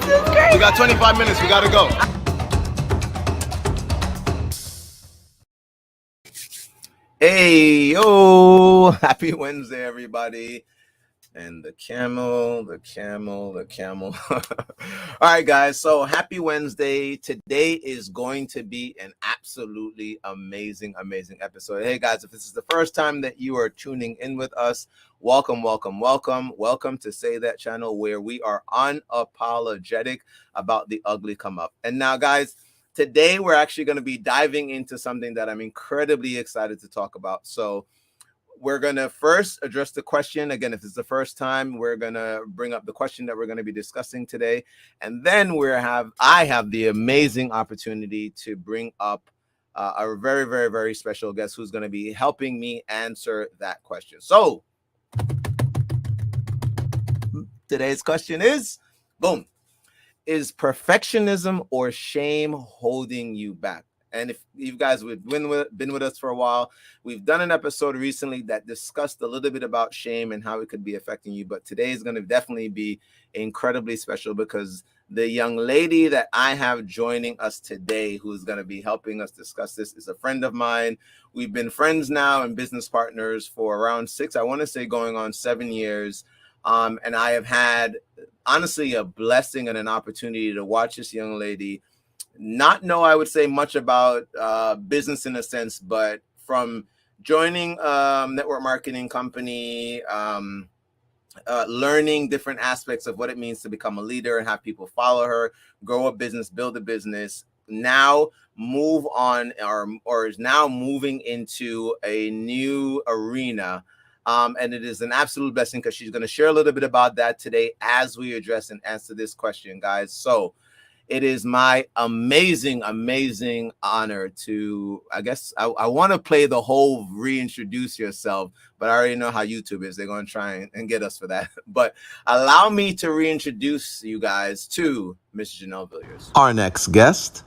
is great. We got 25 minutes. We got to go. Hey, yo. Happy Wednesday, everybody. And the camel. All right, guys. So happy Wednesday. Today is going to be an absolutely amazing episode. Hey, guys, if this is the first time that you are tuning in with us, welcome to Say That channel, where we are unapologetic about the ugly come up. And now, guys, today we're actually going to be diving into something that I'm incredibly excited to talk about. So we're going to first address the question. Again, if it's the first time, we're going to bring up the question that we're going to be discussing today. And then I have the amazing opportunity to bring up a very special guest who's going to be helping me answer that question. So today's question is, boom, is perfectionism or shame holding you back? And if you guys have been with us for a while, we've done an episode recently that discussed a little bit about shame and how it could be affecting you. But today is going to definitely be incredibly special because the young lady that I have joining us today, who's going to be helping us discuss this, is a friend of mine. We've been friends now and business partners for around going on 7 years. And I have had, honestly, a blessing and an opportunity to watch this young lady not know, I would say, much about business in a sense, but from joining network marketing company, learning different aspects of what it means to become a leader and have people follow her, grow a business, build a business, now move on or is now moving into a new arena. And it is an absolute blessing because she's going to share a little bit about that today as we address and answer this question, guys. So it is my amazing honor to, I guess, I want to play the whole reintroduce yourself, but I already know how YouTube is. They're going to try and get us for that. But allow me to reintroduce you guys to Miss Janelle Villiers. Our next guest.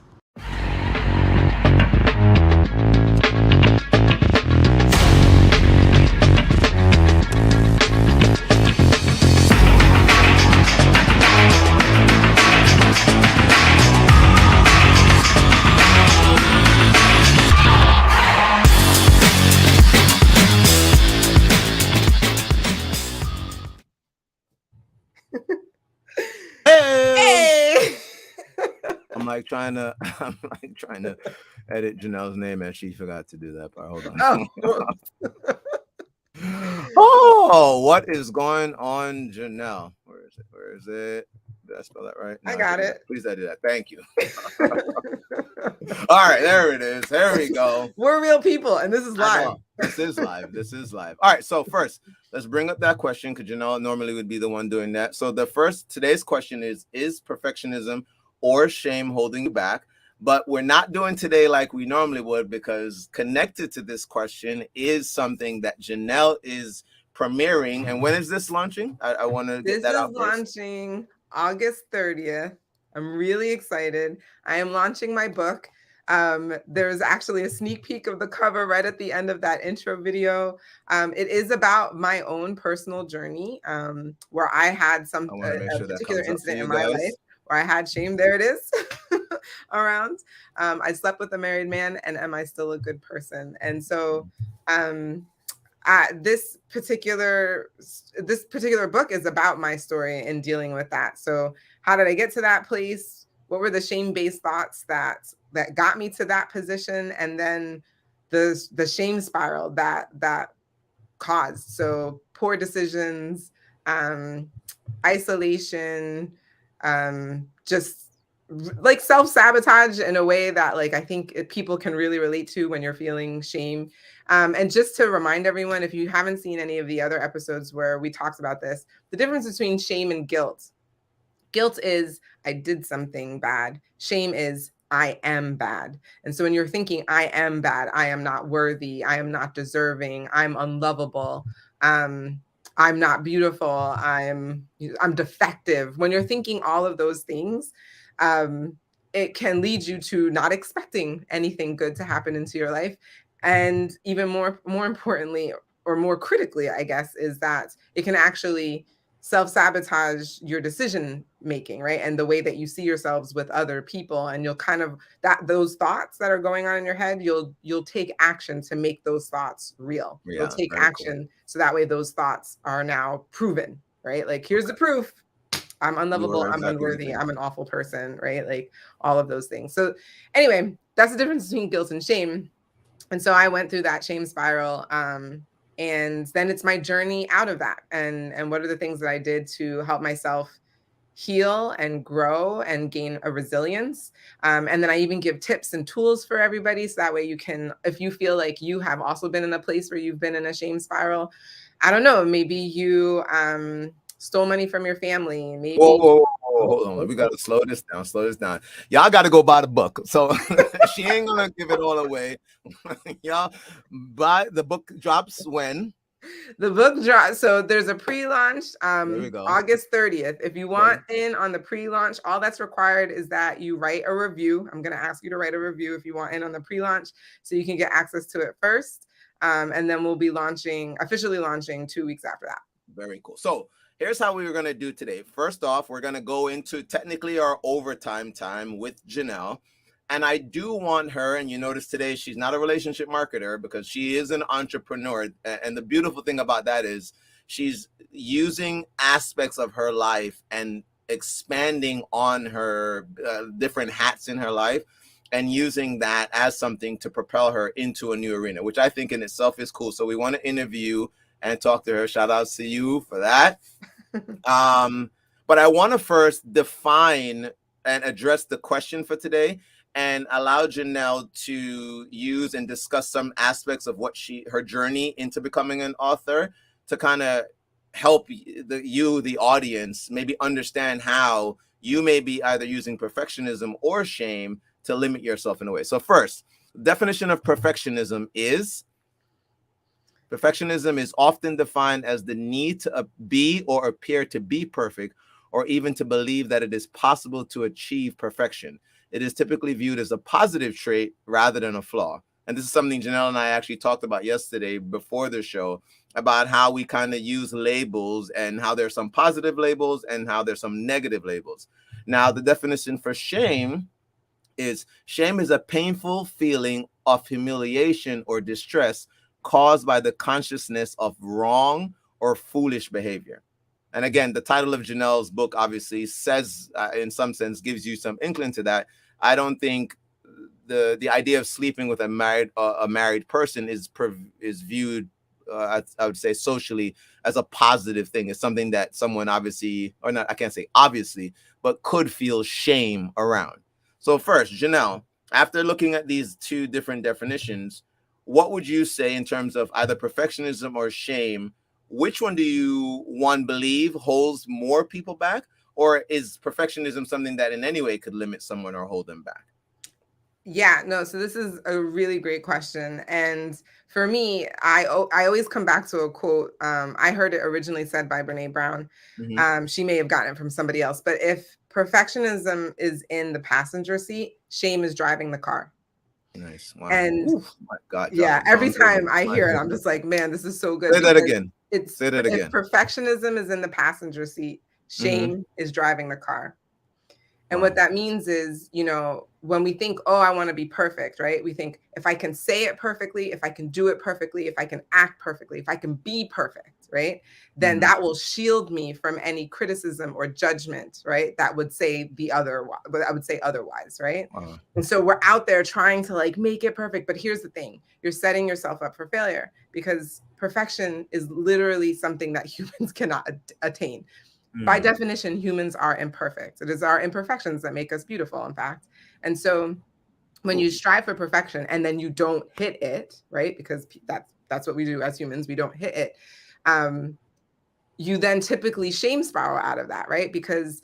Hey. I'm like trying to edit Janelle's name and she forgot to do that part. Hold on. Oh, what is going on, Janelle? Where is it? Did I spell that right? No, I got it. Please edit that. Thank you. All right, there it is. There we go. We're real people, and this is live. This is live. All right, so first, let's bring up that question because Janelle normally would be the one doing that. So today's question is perfectionism or shame holding you back? But we're not doing today like we normally would because connected to this question is something that Janelle is premiering. And when is this launching? I want to get that out first. This is launching August 30th. I'm really excited. I am launching my book. There's actually a sneak peek of the cover right at the end of that intro video. It is about my own personal journey where I had a particular incident in my life where I had shame. There it is. Around. I slept with a married man, and am I still a good person? And so this particular book is about my story and dealing with that. So how did I get to that place? What were the shame-based thoughts that got me to that position? And then the shame spiral that caused. So poor decisions, isolation, just like self-sabotage in a way that I think people can really relate to when you're feeling shame. And just to remind everyone, if you haven't seen any of the other episodes where we talked about this, the difference between shame and guilt. Guilt is I did something bad. Shame is I am bad. And so when you're thinking I am bad, I am not worthy, I am not deserving, I'm unlovable, I'm not beautiful, I'm defective. When you're thinking all of those things, it can lead you to not expecting anything good to happen into your life. And even more importantly, or more critically, I guess, is that it can actually self-sabotage your decision making, right? And the way that you see yourselves with other people, and you'll kind of, that those thoughts that are going on in your head, you'll take action to make those thoughts real. You'll Yeah, take very cool. action so that way those thoughts are now proven, right? Like, here's the Okay. proof. I'm You unlovable, are I'm exactly the unworthy, thing. I'm an awful person, right? Like, all of those things. So anyway, that's the difference between guilt and shame. And so I went through that shame spiral. And then it's my journey out of that. And what are the things that I did to help myself heal and grow and gain a resilience. And then I even give tips and tools for everybody. So that way you can, if you feel like you have also been in a place where you've been in a shame spiral, I don't know, maybe you stole money from your family, Whoa, maybe. whoa, whoa, hold on. We gotta slow this down. Slow this down. Y'all got to go buy the book. So she ain't gonna give it all away. Y'all buy the book. Drops when? The book drop. So there's a pre-launch, There we go. August 30th. If you want Okay. in on the pre-launch, all that's required is that you write a review. I'm going to ask you to write a review if you want in on the pre-launch, so you can get access to it first. And then we'll be officially launching 2 weeks after that. Very cool. So here's how we were gonna do today. First off, we're gonna go into technically our overtime time with Janelle. And I do want her, and you notice today she's not a relationship marketer because she is an entrepreneur. And the beautiful thing about that is she's using aspects of her life and expanding on her different hats in her life and using that as something to propel her into a new arena, which I think in itself is cool. So we want to interview and talk to her. Shout out to you for that. But I want to first define and address the question for today and allow Janelle to use and discuss some aspects of what her journey into becoming an author to kind of help the audience, maybe understand how you may be either using perfectionism or shame to limit yourself in a way. So first, definition of perfectionism is often defined as the need to be or appear to be perfect, or even to believe that it is possible to achieve perfection. It is typically viewed as a positive trait rather than a flaw. And this is something Janelle and I actually talked about yesterday before the show, about how we kind of use labels and how there's some positive labels and how there's some negative labels. Now, the definition for shame is a painful feeling of humiliation or distress caused by the consciousness of wrong or foolish behavior. And again, the title of Janelle's book obviously says, in some sense, gives you some inkling to that. I don't think the idea of sleeping with a married person is viewed, I would say, socially as a positive thing. It's something that someone obviously, or not, I can't say obviously, but could feel shame around. So first, Janelle, after looking at these two different definitions, what would you say in terms of either perfectionism or shame? Which one do you, one, believe holds more people back? Or is perfectionism something that in any way could limit someone or hold them back? Yeah, no, so this is a really great question. And for me, I always come back to a quote. I heard it originally said by Brene Brown. Mm-hmm. She may have gotten it from somebody else, but if perfectionism is in the passenger seat, shame is driving the car. Nice. Wow. And Oof, my God, yeah, dropping every bombs over time I my hear it, head. I'm just like, man, this is so good, Say that because again. it's, Say that if again. perfectionism is in the passenger seat, Mm-hmm. shame is driving the car. And what Wow. that means is, when we think, oh, I want to be perfect, right? We think, if I can say it perfectly, if I can do it perfectly, if I can act perfectly, if I can be perfect, right? Then Mm-hmm. that will shield me from any criticism or judgment, right? That would say but I would say otherwise, right? Wow. And so we're out there trying to like make it perfect. But here's the thing, you're setting yourself up for failure, because perfection is literally something that humans cannot attain. By Mm. definition, humans are imperfect. It is our imperfections that make us beautiful, in fact. And so when Cool. you strive for perfection and then you don't hit it, right? Because that's what we do as humans, we don't hit it. You then typically shame spiral out of that, right? Because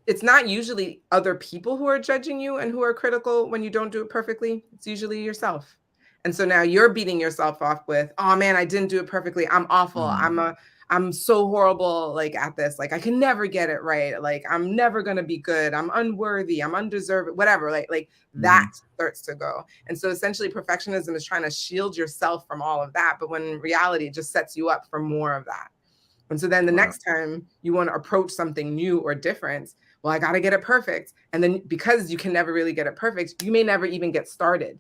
it's not usually other people who are judging you and who are critical when you don't do it perfectly. It's usually yourself. And so now you're beating yourself off with, oh man, I didn't do it perfectly. I'm awful. Mm. I'm so horrible like at this. Like I can never get it right. Like I'm never gonna be good. I'm unworthy. I'm undeserved. Whatever. Like that Mm-hmm. starts to go. And so essentially perfectionism is trying to shield yourself from all of that. But when in reality, it just sets you up for more of that. And so then the Wow. next time you want to approach something new or different, well, I got to get it perfect. And then because you can never really get it perfect, you may never even get started.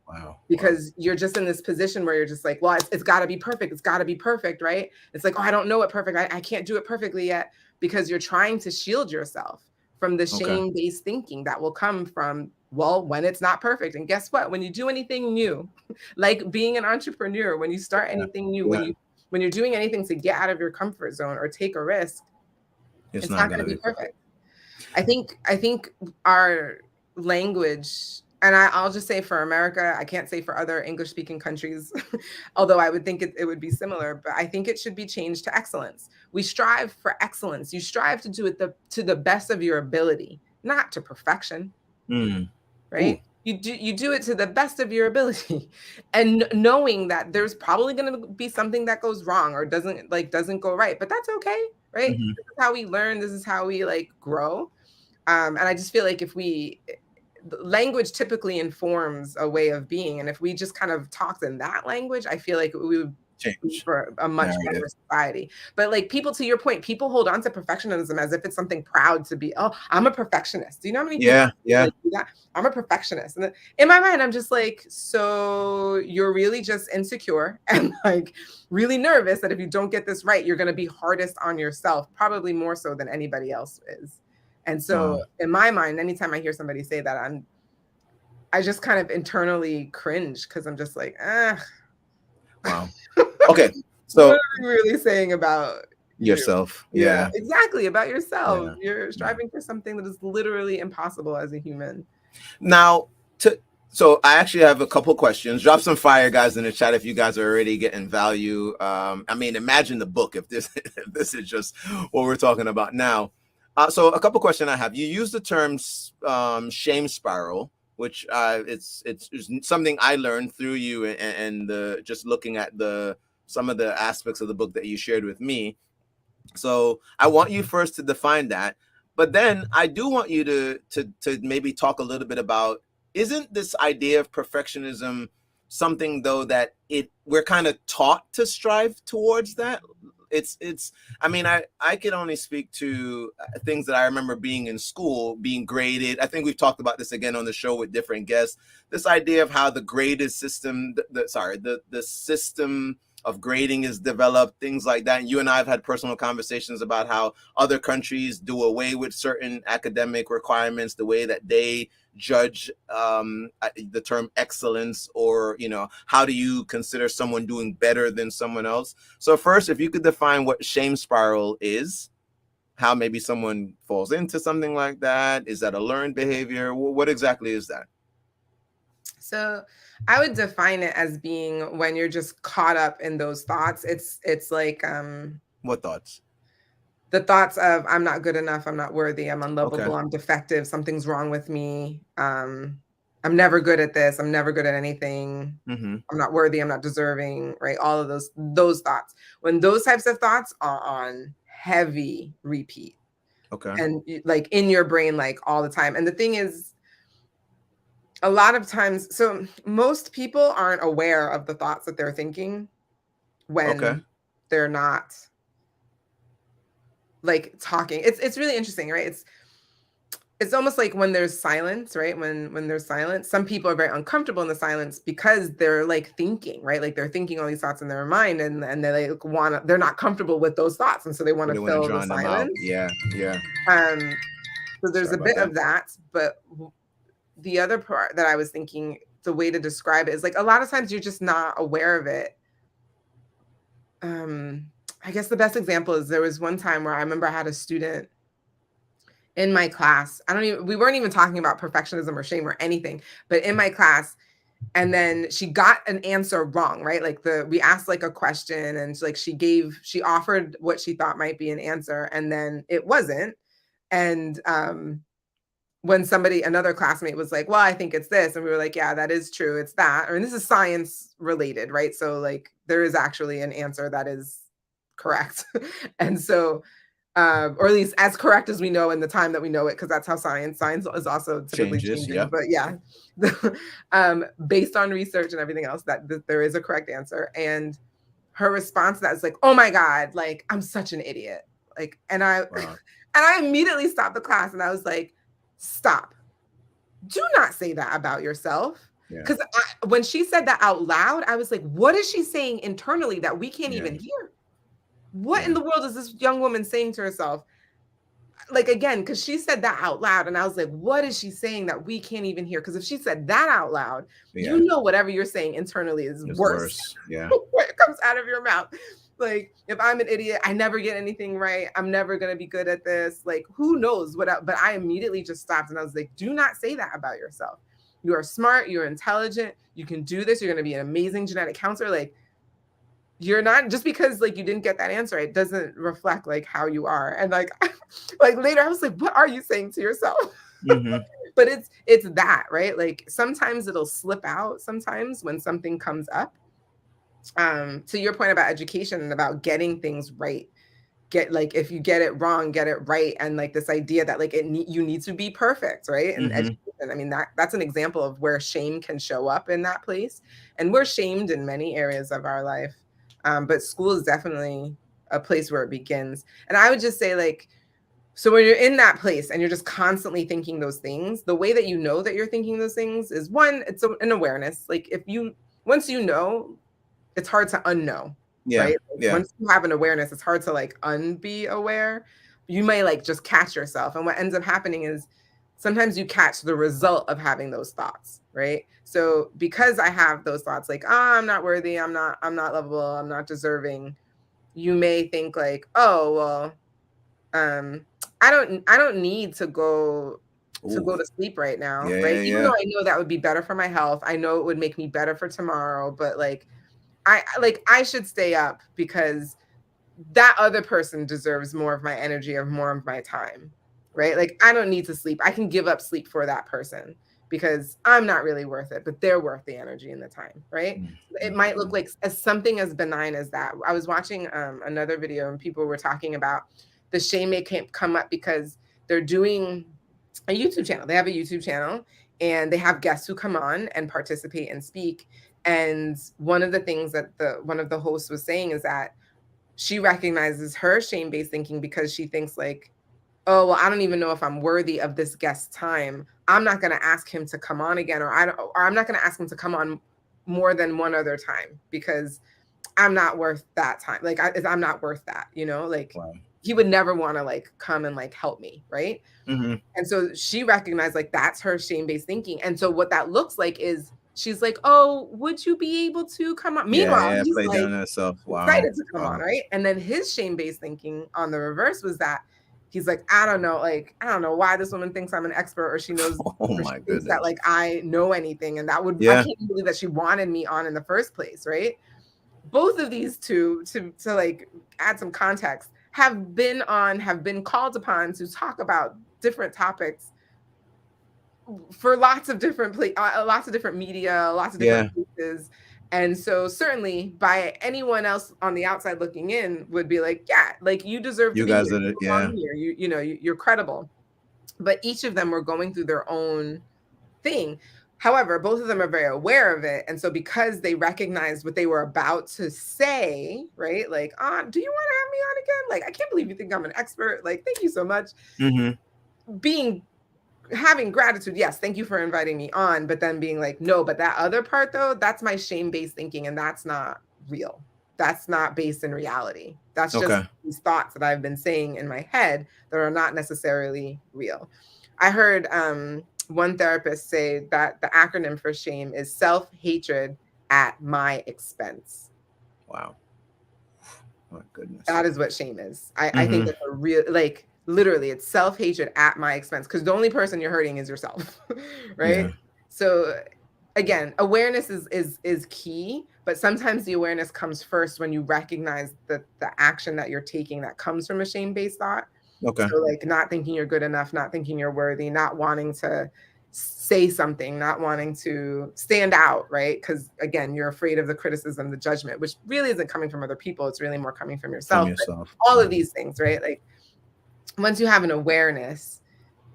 Wow. Because you're just in this position where you're just like, well, it's got to be perfect. It's got to be perfect, right? It's like, oh, I don't know it perfect. I can't do it perfectly yet, because you're trying to shield yourself from the Okay. shame-based thinking that will come from, well, when it's not perfect. And guess what? When you do anything new, like being an entrepreneur, when you start anything new, Yeah. when you're doing anything to get out of your comfort zone or take a risk, It's it's not not going gonna to be be perfect. perfect. I think our language, and I'll just say for America, I can't say for other English speaking countries, although I would think it would be similar, but I think it should be changed to excellence. We strive for excellence. You strive to do it to the best of your ability, not to perfection, Mm. Ooh. right? You do it to the best of your ability, and knowing that there's probably going to be something that goes wrong or doesn't go right, but that's okay, right? Mhm. This is how we learn. This is how we like grow. And I just feel like language typically informs a way of being, and if we just kind of talked in that language, I feel like we would be Change for a much narrative. better society. But like people, to your point, people hold on to perfectionism as if it's something proud to be. Oh, I'm a perfectionist. Do you know how many people Yeah. Yeah. like do that? I'm a perfectionist, and then in my mind, I'm just like, so you're really just insecure and like really nervous that if you don't get this right, you're going to be hardest on yourself, probably more so than anybody else is. And so Wow. in my mind, anytime I hear somebody say that, I just kind of internally cringe because I'm just like, ah, Wow. Okay. what So are you really saying about you? yourself. Yeah, Yeah. exactly. About yourself. Yeah. You're Yeah. striving for something that is literally impossible as a human. Now, to so I actually have a couple questions. Drop some fire, guys, in the chat if you guys are already getting value. I mean, imagine the book if this if this is just what we're talking about now. So a couple questions I have. You use the term shame spiral, which it's something I learned through you and the just looking at the some of the aspects of the book that you shared with me. So I want you first to define that, but then I do want you to maybe talk a little bit about, isn't this idea of perfectionism something though that we're kind of taught to strive towards that? It's I mean, I can only speak to things that I remember being in school, being graded. I think we've talked about this again on the show with different guests. This idea of how the graded system, the system of grading is developed, things like that. And you and I have had personal conversations about how other countries do away with certain academic requirements, the way that they judge the term excellence, or how do you consider someone doing better than someone else. So first, if you could define what shame spiral is, how maybe someone falls into something like that. Is that a learned behavior? What exactly is that? So I would define it as being when you're just caught up in those thoughts. It's like What thoughts? the thoughts of I'm not good enough, I'm not worthy, I'm Okay. unlovable, I'm defective, something's wrong with me. I'm never good at this, I'm never good at anything. Mm-hmm. I'm not worthy, I'm not deserving, right? All of those thoughts. When those types of thoughts are on heavy repeat Okay. and like in your brain like all the time. And the thing is, a lot of times, so most people aren't aware of the thoughts that they're thinking Okay. when they're not like talking. It's really interesting, right? It's almost like when there's silence, right? When there's silence, some people are very uncomfortable in the silence because they're like thinking, right? Like they're thinking all these thoughts in their mind, and they like they're not comfortable with those thoughts, and so they want So to they want to fill the drown them out. silence. Yeah. Yeah. Um, so there's Sorry a about bit that. of that, but the other part that I was thinking, the way to describe it is like a lot of times you're just not aware of it. I guess the best example is there was one time where I remember I had a student in my class. We weren't even talking about perfectionism or shame or anything, but in my class, and then she got an answer wrong, right? Like we asked like a question, and like she offered what she thought might be an answer, and then it wasn't. And when another classmate was like, well, I think it's this, and we were like, yeah, that is true, it's that. I mean, this is science related, right? So like there is actually an answer that is correct. And so or at least as correct as we know in the time that we know it, because that's how science is also typically Changes. changing. Yep. But yeah, based on research and everything else, that there is a correct answer. And her response to that is like, oh my God, like, I'm such an idiot. Like, and I, Wow. and I immediately stopped the class and I was like, stop. Do not say that about yourself. Yeah. Because when she said that out loud, I was like, what is she saying internally that we can't Yeah. even hear? What in Yeah. the world is this young woman saying to herself? Like, again, because she said that out loud. And I was like, what is she saying that we can't even hear? Because if she said that out loud, Yeah. you know, whatever you're saying internally is It's worse worse. Yeah. when it comes out of your mouth. Like, if I'm an idiot, I never get anything right. I'm never going to be good at this. Like, who knows what? But I immediately just stopped and I was like, do not say that about yourself. You are smart. You're intelligent. You can do this. You're going to be an amazing genetic counselor. Like, you're not, just because like you didn't get that answer, it doesn't reflect like how you are. And like, like later I was like, what are you saying to yourself? Mm-hmm. But it's that, right? Like sometimes it'll slip out sometimes when something comes up. To your point about education and about getting things right, like if you get it wrong, get it right. And like this idea that like you need to be perfect, right? And Mm-hmm. education, I mean, that's an example of where shame can show up in that place. And we're shamed in many areas of our life. But school is definitely a place where it begins. And I would just say, like, so when you're in that place and you're just constantly thinking those things, the way that you know that you're thinking those things is one, it's an awareness. Like once you know, it's hard to unknow, Yeah. right? Like Yeah. once you have an awareness, it's hard to like unbe aware. You may like just catch yourself. And what ends up happening is sometimes you catch the result of having those thoughts, right? So because I have those thoughts like, oh, I'm not worthy, I'm not lovable, I'm not deserving, you may think like, oh, well, I don't need to go Ooh. to sleep right now, Yeah. right? Yeah. Even Yeah. though I know that would be better for my health. I know it would make me better for tomorrow, but like I should stay up because that other person deserves more of my energy or more of my time, right? Like I don't need to sleep. I can give up sleep for that person because I'm not really worth it, but they're worth the energy and the time, right? It might look like as something as benign as that. I was watching another video and people were talking about the shame may come up because they're doing a YouTube channel. They have a YouTube channel and they have guests who come on and participate and speak. And one of the things that one of the hosts was saying is that she recognizes her shame-based thinking because she thinks like, oh, well, I don't even know if I'm worthy of this guest's time. I'm not going to ask him to come on again, or I'm not going to ask him to come on more than one other time because I'm not worth that time. Like I'm not worth that, you know, like Wow. he would never want to like come and like help me. Right. Mm-hmm. And so she recognized like that's her shame-based thinking. And so what that looks like is she's like, oh, would you be able to come on? Yeah. Meanwhile, Yeah. he's Play like down herself. Wow. excited to come Wow. on, right? And then his shame-based thinking on the reverse was that he's like, I don't know why this woman thinks I'm an expert, or she knows, Oh or my she thinks that goodness. like I know anything, and that would I Yeah. can't believe that she wanted me on in the first place, right? Both of these two, to like add some context, have been called upon to talk about different topics for lots of different lots of different media, lots of different Yeah. places. And so certainly by anyone else on the outside looking in would be like, yeah, like you deserve to You be guys here. are. You Yeah. belong here. You know, you're credible. But each of them were going through their own thing. However, both of them are very aware of it. And so because they recognized what they were about to say, right? Like, do you want to have me on again? Like, I can't believe you think I'm an expert. Like, thank you so much. Mm-hmm. Having gratitude, yes, thank you for inviting me on, but then being like, no, but that other part though, that's my shame-based thinking, and that's not real. That's not based in reality. That's just Okay. these thoughts that I've been saying in my head that are not necessarily real. I heard one therapist say that the acronym for shame is self-hatred at my expense. Wow. My goodness. That is what shame is. I think Mm-hmm. that's a real, like, literally, it's self-hatred at my expense because the only person you're hurting is yourself, right? Yeah. So again, awareness is key, but sometimes the awareness comes first when you recognize the action that you're taking that comes from a shame-based thought. Okay. So like not thinking you're good enough, not thinking you're worthy, not wanting to say something, not wanting to stand out, right? Because again, you're afraid of the criticism, the judgment, which really isn't coming from other people. It's really more coming from From yourself. yourself. But all of these things, right? Like once you have an awareness,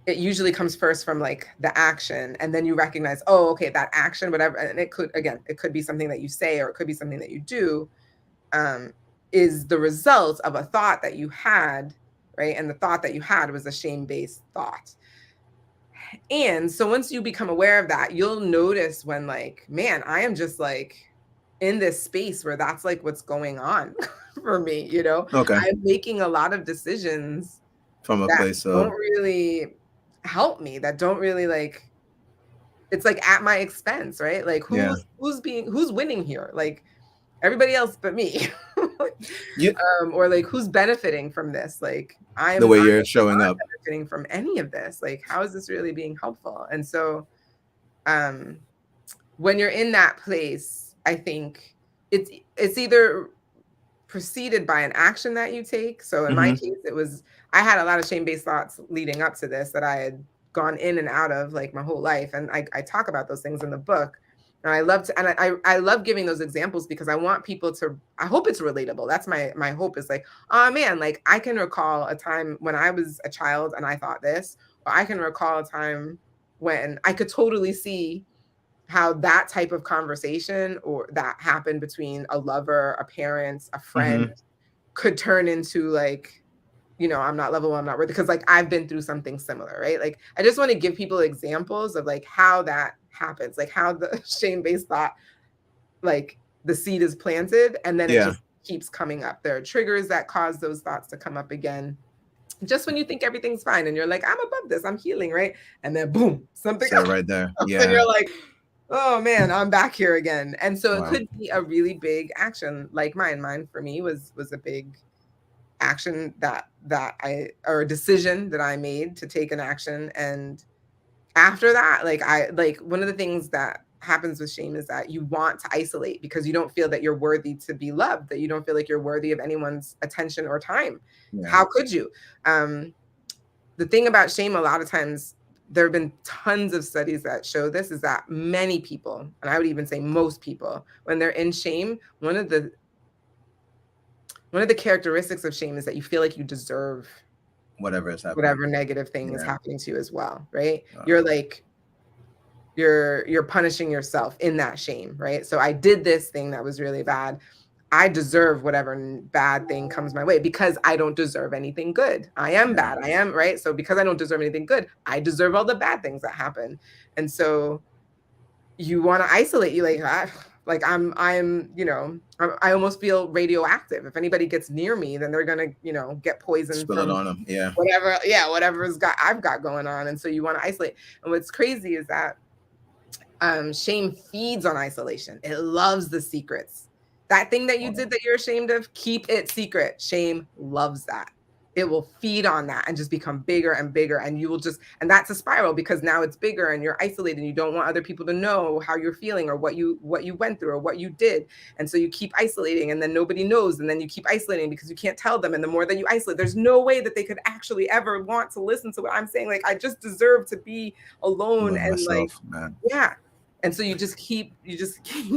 it usually comes first from like the action, and then you recognize, oh, okay, that action, whatever. And it could be something that you say, or it could be something that you do. is the result of a thought that you had, right? And the thought that you had was a shame-based thought. And so once you become aware of that, you'll notice when like, man, I am just like in this space where that's like what's going on for me, you know? Okay. I'm making a lot of decisions From a that place don't of really help me, that don't really like it's like at my expense, right? Like yeah. who's winning here? Like everybody else but me. You Or like who's benefiting from this? Like the I'm way you're honestly showing not up. benefiting from any of this. Like how is this really being helpful? And so um when you're in that place, I think it's either preceded by an action that you take. So in my Mm-hmm. case, it was I had a lot of shame-based thoughts leading up to this that I had gone in and out of like my whole life. And I talk about those things in the book. And I love to and I love giving those examples because I want people to I hope it's relatable. That's my hope is like, oh man, like I can recall a time when I was a child and I thought this, or I can recall a time when I could totally see how that type of conversation or that happened between a lover, a parent, a friend Mm-hmm. could turn into like, you know, I'm not lovable, I'm not worthy. Because like I've been through something similar, right? Like I just want to give people examples of like how that happens, like how the shame-based thought, like the seed is planted and then it Yeah. just keeps coming up. There are triggers that cause those thoughts to come up again. Just when you think everything's fine and you're like, I'm above this, I'm healing, right? And then boom, something Say right there. else. And Yeah. you're like, oh man, I'm back here again. And so it Wow. could be a really big action like mine. Mine for me was a big action that I or a decision that I made to take an action. And after that, like I like one of the things that happens with shame is that you want to isolate because you don't feel that you're worthy to be loved, that you don't feel like you're worthy of anyone's attention or time. Yeah. How could you? The thing about shame, a lot of times, there have been tons of studies that show this is that many people, and I would even say most people, when they're in shame, one of the characteristics of shame is that you feel like you deserve Whatever is happening. whatever negative thing is Yeah. happening to you as well, right? You're like you're punishing yourself in that shame, right? So I did this thing that was really bad. I deserve whatever bad thing comes my way because I don't deserve anything good. I am Yeah. bad. I am, right? So because I don't deserve anything good, I deserve all the bad things that happen. And so you want to isolate you like I'm, you know, I almost feel radioactive. If anybody gets near me, then they're going to, you know, get poisoned Spill it from on them. Yeah. whatever's got I've got going on. And so you want to isolate. And what's crazy is that shame feeds on isolation. It loves the secrets. That thing that you did that you're ashamed of, keep it secret. Shame loves that. It will feed on that and just become bigger and bigger. And you will just, and that's a spiral because now it's bigger and you're isolated and you don't want other people to know how you're feeling or what you went through or what you did. And so you keep isolating and then nobody knows. And then you keep isolating because you can't tell them. And the more that you isolate, there's no way that they could actually ever want to listen to what I'm saying. Like, I just deserve to be alone and myself, like, man. yeah. And so you just keep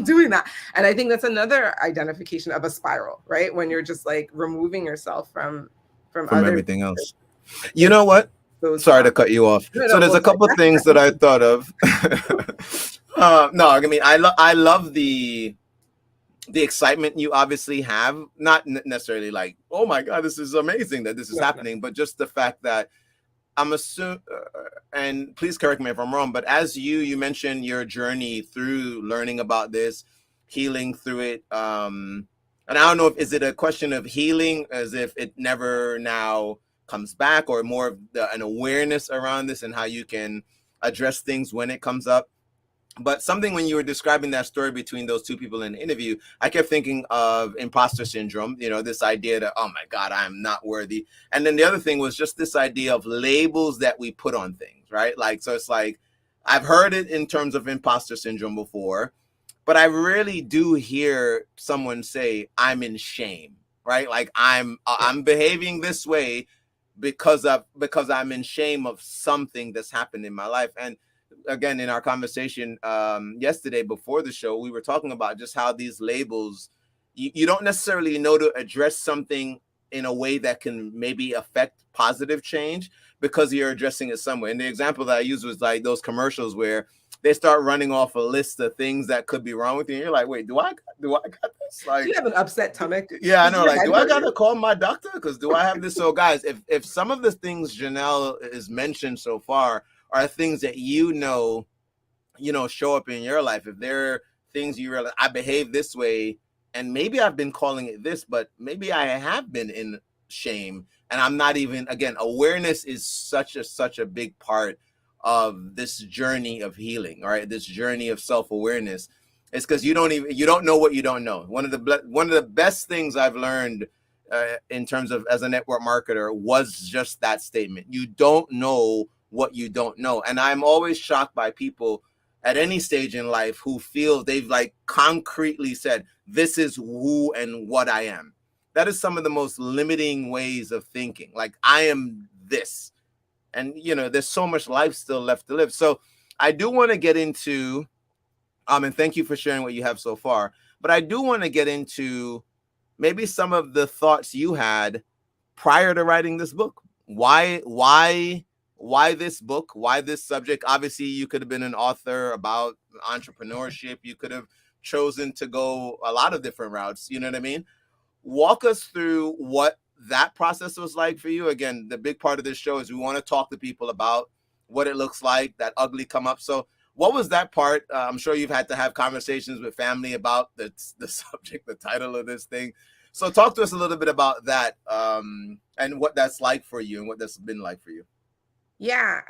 doing that. And I think that's another identification of a spiral, right? When you're just like removing yourself from other everything else. You know what? those Sorry to thoughts. cut you off. No, So no, there's well, a couple things that I thought of. No, I mean I love the excitement you obviously have. Not necessarily like, oh my God, this is amazing that this is happening, but just the fact that I'm assuming, and please correct me if I'm wrong, but as you mentioned your journey through learning about this, healing through it, and I don't know if is it a question of healing as if it never now comes back, or more of an awareness around this and how you can address things when it comes up. But something when you were describing that story between those two people in the interview, I kept thinking of imposter syndrome, you know, this idea that, oh my God, I'm not worthy. And then the other thing was just this idea of labels that we put on things, right? Like, so it's like, I've heard it in terms of imposter syndrome before, but I really do hear someone say, I'm in shame, right? Like I'm behaving this way because I'm in shame of something that's happened in my life. And again, in our conversation yesterday before the show, we were talking about just how these labels, you don't necessarily know to address something in a way that can maybe affect positive change because you're addressing it somewhere. And the example that I used was like those commercials where they start running off a list of things that could be wrong with you. And you're like, wait, do I got this? Do you Like, have an upset stomach? yeah, I Does know. your Like, head do I hurt gotta you? call my doctor? Because do I have this? So, guys, if some of the things Janelle is mentioned so far are things that show up in your life, if there are things you realize, I behave this way, and maybe I've been calling it this, but maybe I have been in shame, and I'm not even. Again, awareness is such a big part of this journey of healing. All right, this journey of self-awareness. It's because you don't know what you don't know. One of the best things I've learned in terms of as a network marketer was just that statement. You don't know what you don't know. And I'm always shocked by people at any stage in life who feel they've like concretely said, this is who and what I am. That is some of the most limiting ways of thinking. Like, I am this. And, there's so much life still left to live. So I do want to get into, and thank you for sharing what you have so far, but I do want to get into maybe some of the thoughts you had prior to writing this book. Why this book? Why this subject? Obviously, you could have been an author about entrepreneurship. You could have chosen to go a lot of different routes. You know what I mean? Walk us through what that process was like for you. Again, the big part of this show is we want to talk to people about what it looks like, that ugly come up. So what was that part? I'm sure you've had to have conversations with family about the subject, the title of this thing. So talk to us a little bit about that, and what that's like for you and what that's been like for you. Yeah,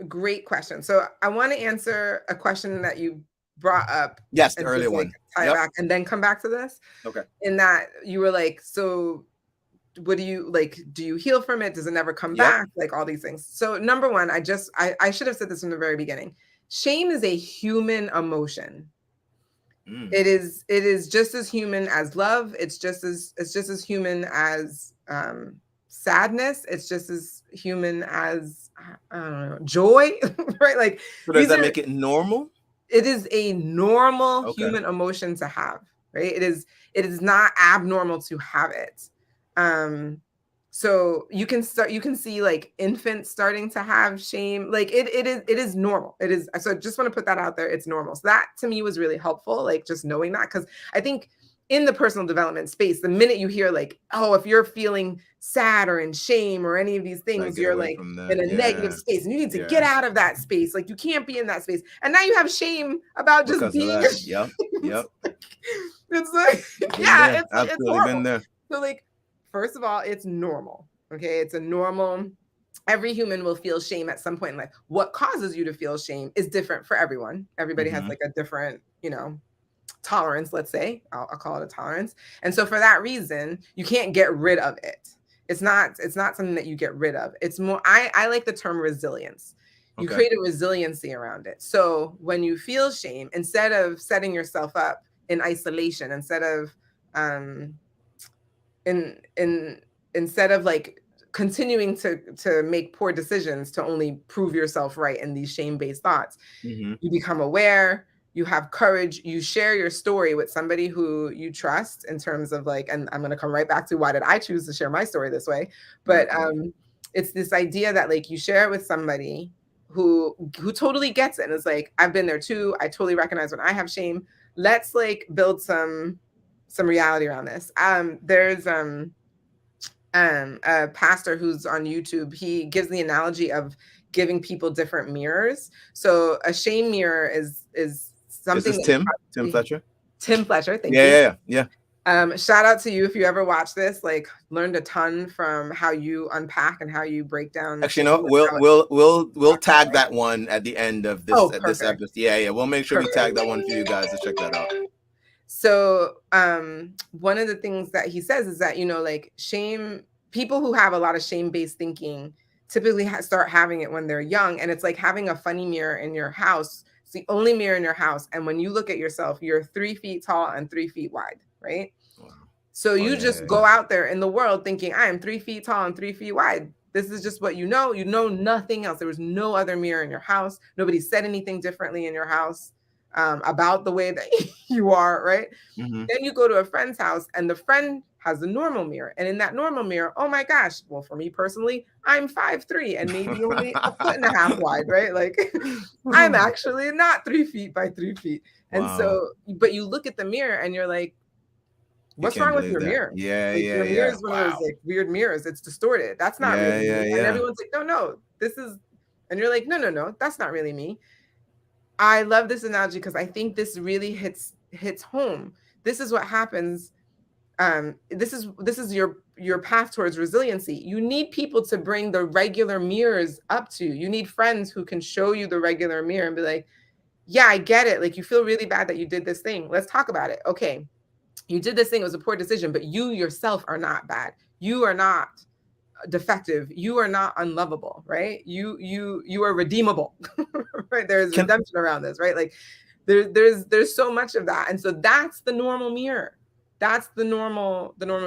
great question. So I want to answer a question that you brought up. Yes, the And earlier just like one. tie it back and then come back to this. Okay. In that you were like, so what do you like? Do you heal from it? Does it never come back? Like all these things. So number one, I should have said this from the very beginning. Shame is a human emotion. It is just as human as love. It's just as human as sadness. It's just as human as I don't know, joy, right? Like, so does that make it normal? It is a normal human emotion to have, right? It is not abnormal to have it. So you can see like infants starting to have shame. Like it is normal. It is. So I just want to put that out there. It's normal. So that to me was really helpful, like just knowing that, because I think in the personal development space, the minute you hear like, oh, if you're feeling sad or in shame or any of these things, you're like in a negative space and you need to get out of that space. Like you can't be in that space. And now you have shame about just because being. Yep. It's like, it's horrible. Been there. So like, first of all, it's normal. Okay. It's a normal, every human will feel shame at some point in life. What causes you to feel shame is different for everyone. Everybody has like a different, tolerance, let's say. I'll call it a tolerance. And so for that reason, you can't get rid of it. It's not something that you get rid of. It's more, I like the term resilience. You create a resiliency around it. So when you feel shame, instead of setting yourself up in isolation, instead of instead of like continuing to make poor decisions to only prove yourself right in these shame-based thoughts, you become aware, you have courage, you share your story with somebody who you trust in terms of like, and I'm going to come right back to why did I choose to share my story this way? But it's this idea that like you share it with somebody who totally gets it. And it's like, I've been there too. I totally recognize when I have shame. Let's like build some reality around this. There's a pastor who's on YouTube. He gives the analogy of giving people different mirrors. So a shame mirror is something. This is Tim Fletcher. Tim Fletcher, thank you. Yeah. Shout out to you if you ever watch this. Like, learned a ton from how you unpack and how you break down. Actually, no, we'll tag that one at the end of this this episode. Yeah. We'll make sure we tag that one for you guys to check that out. So one of the things that he says is that, like shame, people who have a lot of shame-based thinking typically start having it when they're young. And it's like having a funny mirror in your house. It's the only mirror in your house. And when you look at yourself, you're 3 feet tall and 3 feet wide, right? Wow. So you just go out there in the world thinking, I am 3 feet tall and 3 feet wide. This is just what you know nothing else. There was no other mirror in your house. Nobody said anything differently in your house. about the way that you are, right? Mm-hmm. Then you go to a friend's house and the friend has a normal mirror. And in that normal mirror, oh my gosh, well, for me personally, I'm 5'3" and maybe only a foot and a half wide, right? Like I'm actually not 3 feet by 3 feet. And Wow. so, but you look at the mirror and you're like, You what's can't wrong with believe your that. mirror? Yeah, Like yeah, your mirror yeah. is one of those Wow. like weird mirrors. It's distorted. That's not Yeah, really yeah, me. And yeah. everyone's like, no, no, this is, and you're like, no, no, no, that's not really me. I love this analogy because I think this really hits home. This is what happens. This is your path towards resiliency. You need people to bring the regular mirrors up to you. You need friends who can show you the regular mirror and be like, yeah, I get it. Like you feel really bad that you did this thing. Let's talk about it. Okay, you did this thing. It was a poor decision, but you yourself are not bad. You are not defective. You are not unlovable, right? You are redeemable, right? There's Can redemption around this, right? Like there's so much of that, and so that's the normal mirror. That's the normal that's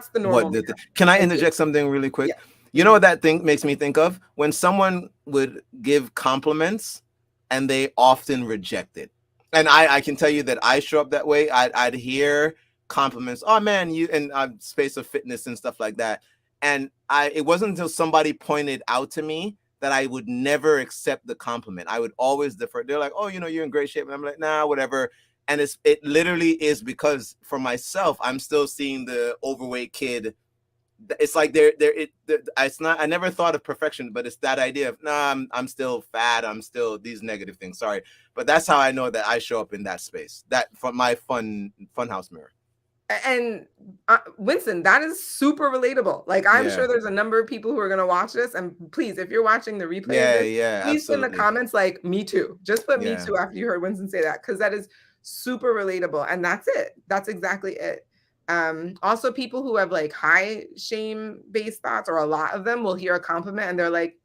the normal mirror. can I And interject something really quick? yeah, You know what that thing makes me think of? When someone would give compliments and they often reject it. And I can tell you that I show up that way. I'd hear compliments. Oh man, you and space of fitness and stuff like that. And it wasn't until somebody pointed out to me that I would never accept the compliment. I would always defer. They're like, oh, you're in great shape. And I'm like, nah, whatever. And it literally is because for myself, I'm still seeing the overweight kid. It's like it's not. I never thought of perfection, but it's that idea of nah, I'm still fat. I'm still these negative things. Sorry, but that's how I know that I show up in that space. That from my funhouse mirror. and Winston, that is super relatable. Like I'm Yeah, sure there's a number of people who are going to watch this, and please, if you're watching the replay of yeah, this, yeah, please put in the absolutely. comments like me too. Just put me Yeah, too after you heard Winston say that, because that is super relatable, and that's it. That's exactly it. Also, people who have like high shame based thoughts, or a lot of them, will hear a compliment and they're like,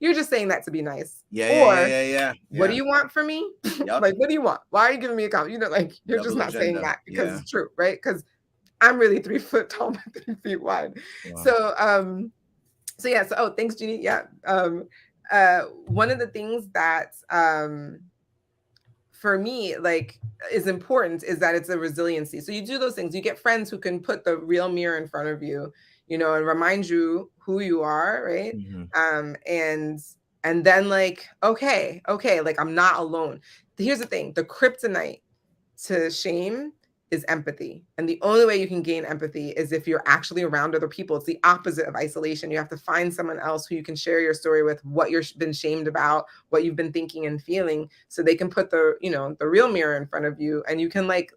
"You're just saying that to be nice," yeah, yeah, yeah, or yeah, yeah, "What do yeah. you want from me?" Yep. Like, what do you want? Why are you giving me a compliment? Like you're just Double not saying agenda. that because Yeah. it's true, right? Because I'm really 3 foot tall by 3 feet wide. Wow. So yeah, so thanks, Jeannie. Yeah. One of the things that for me like is important is that it's a resiliency. So you do those things. You get friends who can put the real mirror in front of you, and remind you who you are, right? Mm-hmm. And then like, okay, like I'm not alone. Here's the thing: the kryptonite to shame is empathy. And the only way you can gain empathy is if you're actually around other people. It's the opposite of isolation. You have to find someone else who you can share your story with, what you've been shamed about, what you've been thinking and feeling, so they can put the real mirror in front of you, and you can like,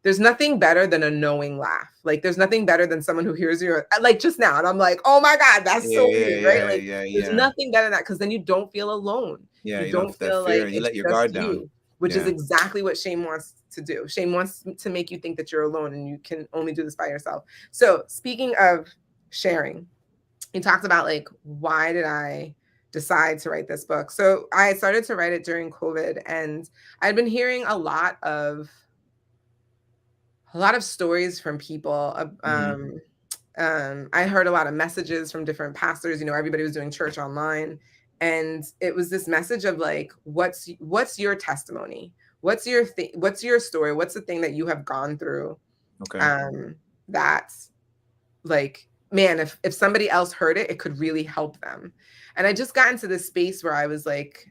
there's nothing better than a knowing laugh. Like there's nothing better than someone who hears you like just now and I'm like, "Oh my god, that's Yeah, so yeah, me," right? yeah, Like yeah, there's yeah. nothing better than that, cuz then you don't feel alone. Yeah, You you don't don't feel that feel fear like and you it's let your just guard down. you, which is Yeah. exactly what shame wants to do. Shame wants to make you think that you're alone and you can only do this by yourself. So, speaking of sharing, you talked about like, why did I decide to write this book? So, I started to write it during COVID, and I'd been hearing a lot of stories from people. Mm-hmm. I heard a lot of messages from different pastors. Everybody was doing church online, and it was this message of like, what's your testimony? What's your thing? What's your story? What's the thing that you have gone through? Okay. That's like, man, if somebody else heard it, it could really help them. And I just got into this space where I was like,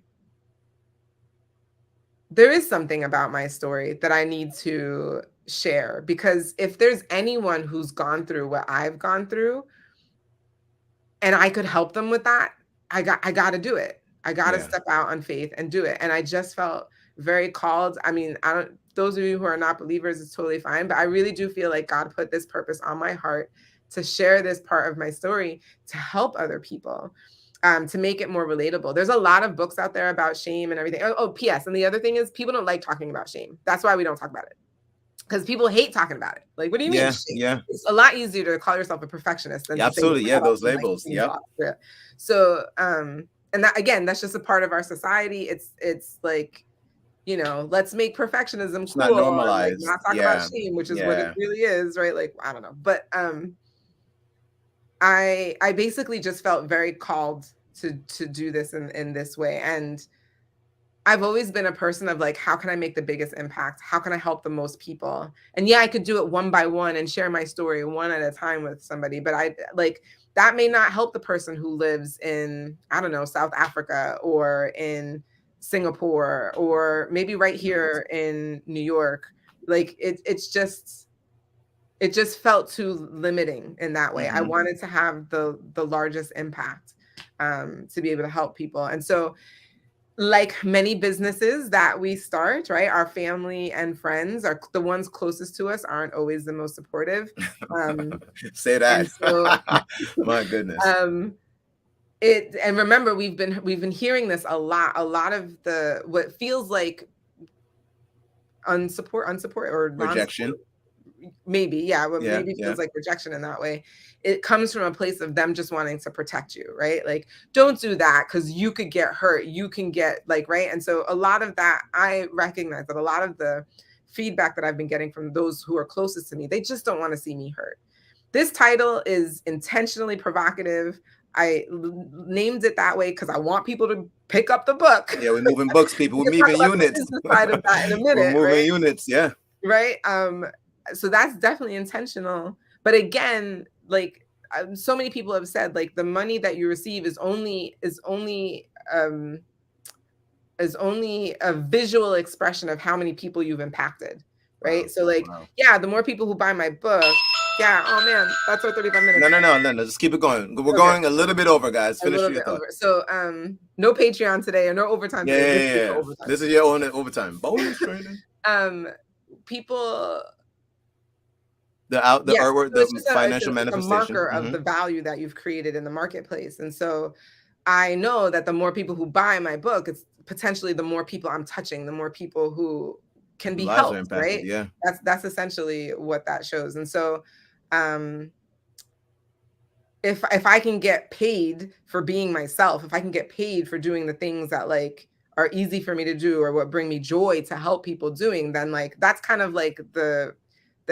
there is something about my story that I need to share, because if there's anyone who's gone through what I've gone through and I could help them with that, I got to do it. I got to Yeah. step out on faith and do it. And I just felt very called. I mean, I don't those of you who are not believers, it's totally fine, but I really do feel like God put this purpose on my heart to share this part of my story to help other people. To make it more relatable. There's a lot of books out there about shame and everything. P.S. And the other thing is, people don't like talking about shame. That's why we don't talk about it, because people hate talking about it. Like, what do you mean Yeah. shame? Yeah. It's a lot easier to call yourself a perfectionist than Yeah. to say you Absolutely. Yeah. have all Those these like labels. shame Yep. thoughts. Yeah. So, and that again, that's just a part of our society. It's like, let's make perfectionism It's not cool and like normalized. not talk about Yeah. shame, which is what it Yeah. really is, right? Like, I don't know, but I basically just felt very called to do this in this way. And I've always been a person of like, how can I make the biggest impact? How can I help the most people? And yeah, I could do it one by one and share my story one at a time with somebody, but I like that may not help the person who lives in, I don't know, South Africa or in Singapore or maybe right here in New York. Like it just felt too limiting in that way. I wanted to have the largest impact to be able to help people. And so like many businesses that we start, right? Our family and friends are the ones closest to us aren't always the most supportive. Say And that. so My goodness. um it and remember we've been hearing this a lot of the what feels like unsupport or non-support, Rejection. maybe, yeah, what Yeah, maybe yeah. feels like rejection in that way. It comes from a place of them just wanting to protect you, right? Like, don't do that because you could get hurt. You can get like, right. And so a lot of that, I recognize that a lot of the feedback that I've been getting from those who are closest to me, they just don't want to see me hurt. This title is intentionally provocative. Named it that way because I want people to pick up the book. Yeah, we're moving books, people. We We're can talk moving about the units. business side of that in a We're minute, moving right? units. Yeah. Right. So that's definitely intentional, but again, like so many people have said, like the money that you receive is only a visual expression of how many people you've impacted, Wow. right? So like, Wow. yeah, the more people who buy my book, yeah, oh man, that's our 35 minutes. No. Just keep it going. We're Okay. going a little bit over, guys. A Finish little your bit thought. over. So no Patreon today or no overtime Yeah, today. yeah, This yeah, is the yeah. overtime. This is your own overtime bonus training. People The Yes, artwork, so the it's financial a marker manifestation. of the value that you've created in the marketplace, and so I know that the more people who buy my book, it's potentially the more people I'm touching, the more people who can be Lives are helped, impacted. right? Yeah. That's essentially what that shows, and so, um, if I can get paid for being myself, if I can get paid for doing the things that like are easy for me to do or what bring me joy to help people doing, then like that's kind of like the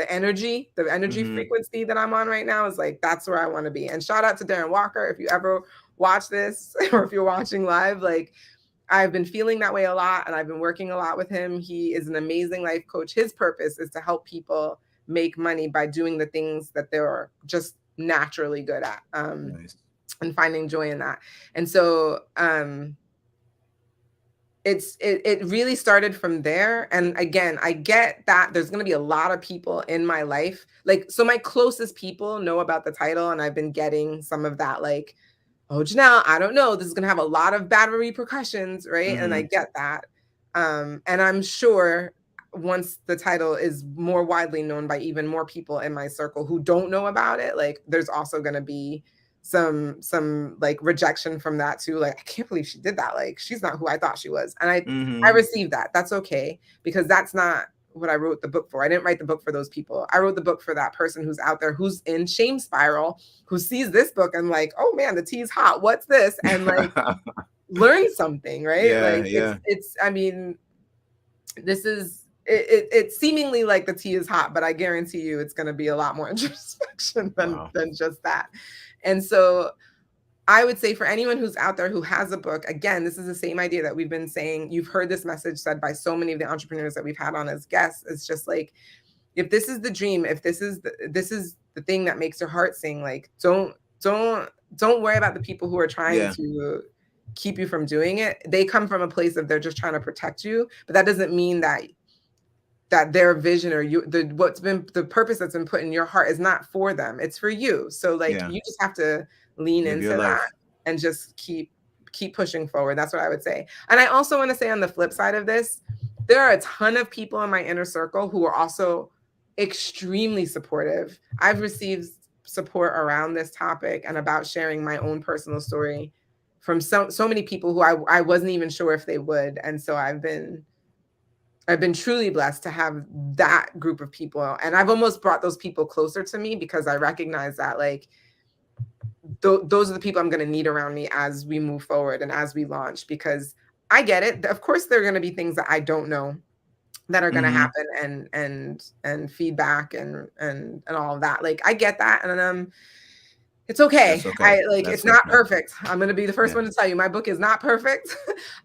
energy frequency that I'm on right now is like that's where I want to be. And shout out to Darren Walker if you ever watch this or if you're watching live, like I've been feeling that way a lot and I've been working a lot with him. He is an amazing life coach. His purpose is to help people make money by doing the things that they're just naturally good at, Nice. and finding joy in that. And so it really started from there. And again, I get that there's going to be a lot of people in my life, like, so my closest people know about the title and I've been getting some of that, like, oh, Janelle, I don't know, this is going to have a lot of bad repercussions, right? And I get that. And I'm sure once the title is more widely known by even more people in my circle who don't know about it, like there's also going to be some like rejection from that too. Like, I can't believe she did that. Like, she's not who I thought she was. And I received that. That's okay, because that's not what I wrote the book for. I didn't write the book for those people. I wrote the book for that person who's out there, who's in shame spiral, who sees this book and like, oh man, the tea's hot. What's this? And like learn something, right? Yeah, Like yeah. it's I mean, this is it's seemingly like the tea is hot, but I guarantee you it's going to be a lot more introspection than just that. And so I would say for anyone who's out there who has a book, again, this is the same idea that we've been saying. You've heard this message said by so many of the entrepreneurs that we've had on as guests. It's just like, if this is the dream, if this is the thing that makes your heart sing, like don't worry about the people who are trying to keep you from doing it. They come from a place of they're just trying to protect you, but that doesn't mean that their vision or what's been the purpose that's been put in your heart is not for them. It's for you. So like you just have to lean Live into your life. that and just keep pushing forward. That's what I would say. And I also want to say on the flip side of this, there are a ton of people in my inner circle who are also extremely supportive. I've received support around this topic and about sharing my own personal story from so many people who I wasn't even sure if they would. And so I've been truly blessed to have that group of people. And I've almost brought those people closer to me because I recognize that like those are the people I'm going to need around me as we move forward and as we launch, because I get it. Of course, there are going to be things that I don't know that are going to happen and feedback and all of that. Like, I get that. And It's okay. That's okay. I like it's That's not okay. perfect. I'm going to be the first Yeah. one to tell you my book is not perfect.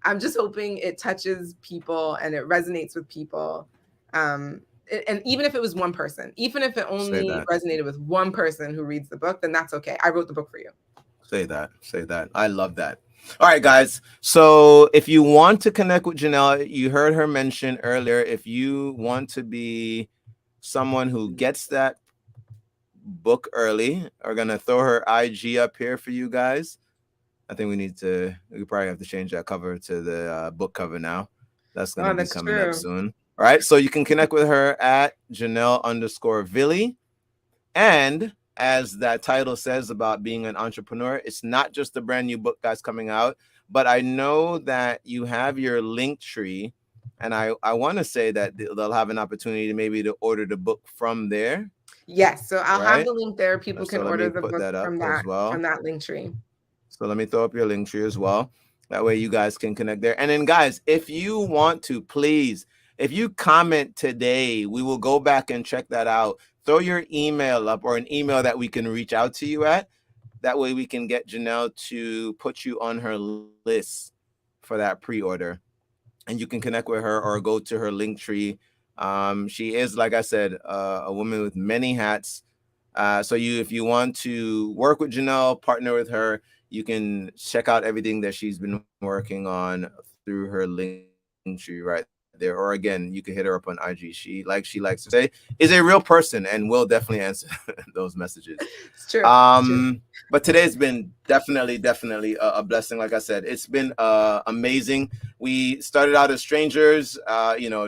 I'm just hoping it touches people and it resonates with people. And even if it was one person, even if it Say only that. resonated with one person who reads the book, then that's okay. I wrote the book for you. Say that. Say that. I love that. All right, guys. So if you want to connect with Janelle, you heard her mention earlier, if you want to be someone who gets that book early, we're going to throw her IG up here for you guys. I think we probably have to change that cover to the book cover now. That's going to Oh, be that's coming up true. soon. All right. So you can connect with her at Janelle_Villy. And as that title says about being an entrepreneur, it's not just a brand new book that's coming out, but I know that you have your link tree. And I want to say that they'll have an opportunity to maybe to order the book from there. Yes, so I'll have Right. the link there. People So can let me order the put book that up as from well. that link tree. So let me throw up your link tree as well. That way you guys can connect there. And then guys, if you want to, please, if you comment today, we will go back and check that out. Throw your email up or an email that we can reach out to you at. That way we can get Janelle to put you on her list for that pre-order. And you can connect with her or go to her link tree. She is, like I said, a woman with many hats. So if you want to work with Janelle, partner with her, you can check out everything that she's been working on through her link tree right there. Or again, you can hit her up on IG. She, like she likes to say, is a real person and will definitely answer those messages. It's true. It's true. But today's been definitely a blessing. Like I said, it's been amazing. We started out as strangers,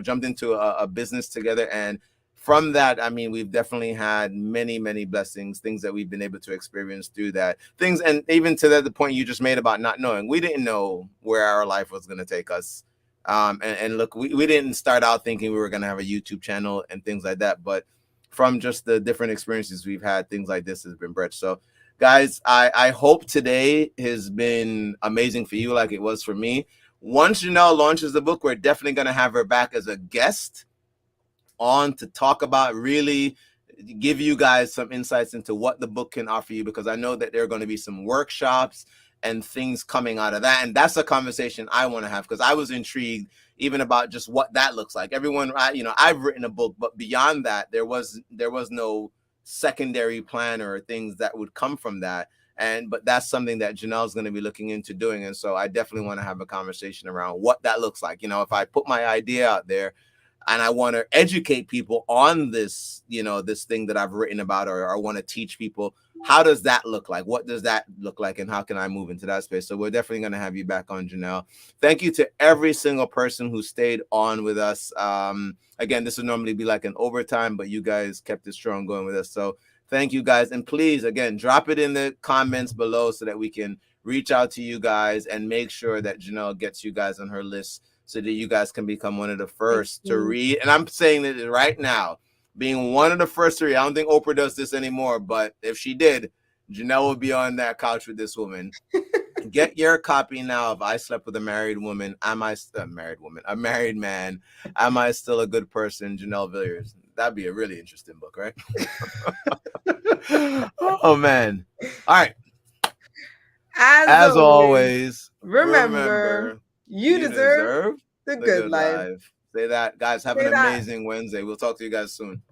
jumped into a business together, and from that, I mean, we've definitely had many blessings, things that we've been able to experience through that. Things, and even to the point you just made about not knowing, we didn't know where our life was going to take us. And look, we didn't start out thinking we were going to have a YouTube channel and things like that, but from just the different experiences we've had, things like this has been bred. So guys, I hope today has been amazing for you like it was for me. Once Janelle launches the book, we're definitely going to have her back as a guest on to talk about, really give you guys some insights into what the book can offer you, because I know that there are going to be some workshops and things coming out of that. And that's a conversation I want to have, because I was intrigued even about just what that looks like. Everyone, I've written a book, but beyond that, there was no secondary plan or things that would come from that. But that's something that Janelle's going to be looking into doing. And so I definitely want to have a conversation around what that looks like. If I put my idea out there and I want to educate people on this, this thing that I've written about, or I want to teach people, how does that look like? What does that look like? And how can I move into that space? So we're definitely going to have you back on, Janelle. Thank you to every single person who stayed on with us. Again, this would normally be like an overtime, but you guys kept it strong going with us. So thank you guys. And please, again, drop it in the comments below so that we can reach out to you guys and make sure that Janelle gets you guys on her list, so that you guys can become one of the first to read. And I'm saying that right now, being one of the first to read. I don't think Oprah does this anymore, but if she did, Janelle would be on that couch with this woman. Get your copy now of I Slept with a Married Woman. Am I a married woman? A married man. Am I still a good person? Janelle Villiers. That'd be a really interesting book, right? Oh, man. All right. As As always, always, remember remember, you you deserve deserve the the good good life. life. Say that. Guys, have an Say that. amazing Wednesday. We'll talk to you guys soon.